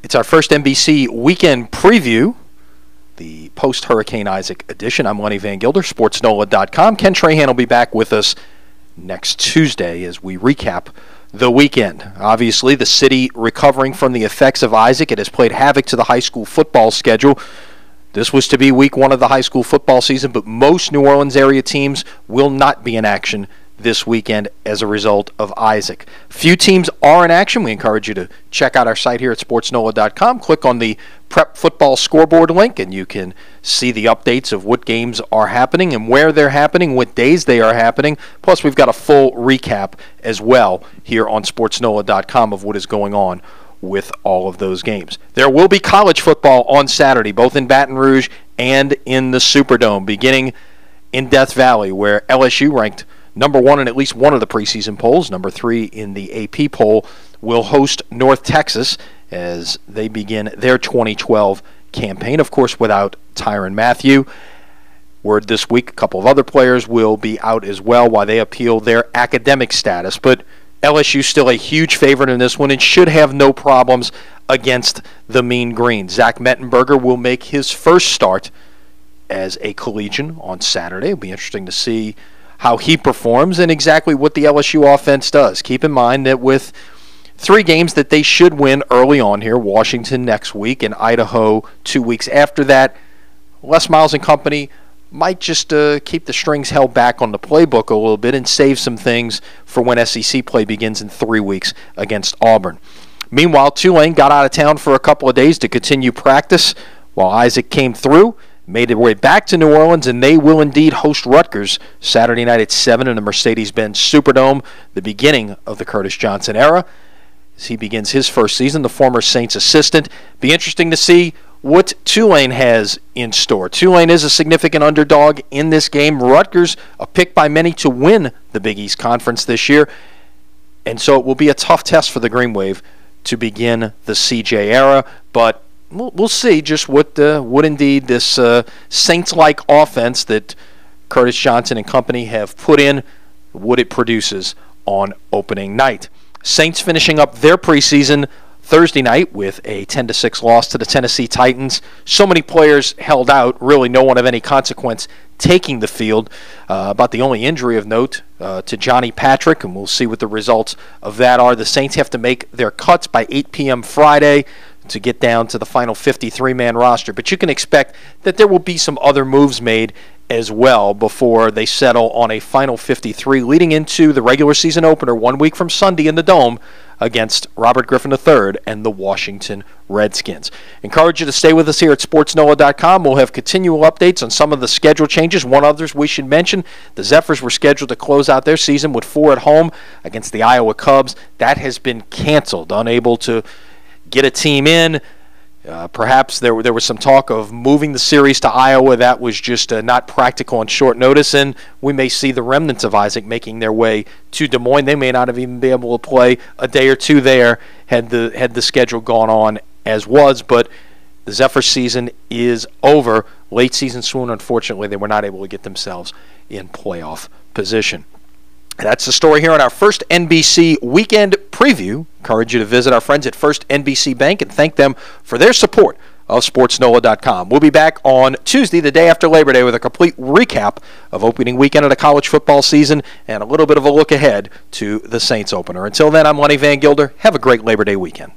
It's our first NBC weekend preview, the post-Hurricane Isaac edition. I'm Lenny Vangilder, sportsnola.com. Ken Trahan will be back with us next Tuesday as we recap the weekend. Obviously, the city recovering from the effects of Isaac. It has played havoc to the high school football schedule. This was to be week one of the high school football season, but most New Orleans area teams will not be in action this weekend as a result of Isaac. Few teams are in action. We encourage you to check out our site here at sportsnola.com. Click on the Prep Football Scoreboard link, and you can see the updates of what games are happening and where they're happening, what days they are happening. Plus, we've got a full recap as well here on sportsnola.com of what is going on with all of those games. There will be college football on Saturday, both in Baton Rouge and in the Superdome, beginning in Death Valley, where LSU, ranked number one in at least one of the preseason polls, number 3 in the AP poll, will host North Texas as they begin their 2012 campaign, of course, without Tyrann Mathieu. Word this week, a couple of other players will be out as well while they appeal their academic status. But LSU still a huge favorite in this one and should have no problems against the Mean Green. Zach Mettenberger will make his first start as a collegian on Saturday. It'll be interesting to see how he performs and exactly what the LSU offense does. Keep in mind that with 3 games that they should win early on here, Washington next week and Idaho 2 weeks after that, Les Miles and company might just keep the strings held back on the playbook a little bit and save some things for when SEC play begins in 3 weeks against Auburn. Meanwhile, Tulane got out of town for a couple of days to continue practice while Isaac came through, made their way back to New Orleans, and they will indeed host Rutgers Saturday night at 7 in the Mercedes-Benz Superdome, the beginning of the Curtis Johnson era. As he begins his first season, the former Saints assistant. Be interesting to see what Tulane has in store. Tulane is a significant underdog in this game. Rutgers, a pick by many to win the Big East Conference this year, and so it will be a tough test for the Green Wave to begin the CJ era, but we'll see just what indeed this Saints-like offense that Curtis Johnson and company have put in, what it produces on opening night. Saints finishing up their preseason Thursday night with a 10-6 loss to the Tennessee Titans. So many players held out, really no one of any consequence taking the field. About the only injury of note to Johnny Patrick, and we'll see what the results of that are. The Saints have to make their cuts by 8 p.m. Friday to get down to the final 53-man roster. But you can expect that there will be some other moves made as well before they settle on a final 53 leading into the regular season opener 1 week from Sunday in the Dome against Robert Griffin III and the Washington Redskins. Encourage you to stay with us here at sportsnola.com. We'll have continual updates on some of the schedule changes. One others we should mention, the Zephyrs were scheduled to close out their season with 4 at home against the Iowa Cubs. That has been canceled, unable to get a team in. Perhaps there was some talk of moving the series to Iowa. That was just not practical on short notice, and we may see the remnants of Isaac making their way to Des Moines. They may not have even been able to play a day or two there had the schedule gone on as was, but the Zephyr season is over. Late season swoon, unfortunately, they were not able to get themselves in playoff position. That's the story here on our first NBC weekend preview. Encourage you to visit our friends at First NBC Bank and thank them for their support of sportsnola.com. We'll be back on Tuesday, the day after Labor Day, with a complete recap of opening weekend of the college football season and a little bit of a look ahead to the Saints opener. Until then, I'm Lenny Vangilder. Have a great Labor Day weekend.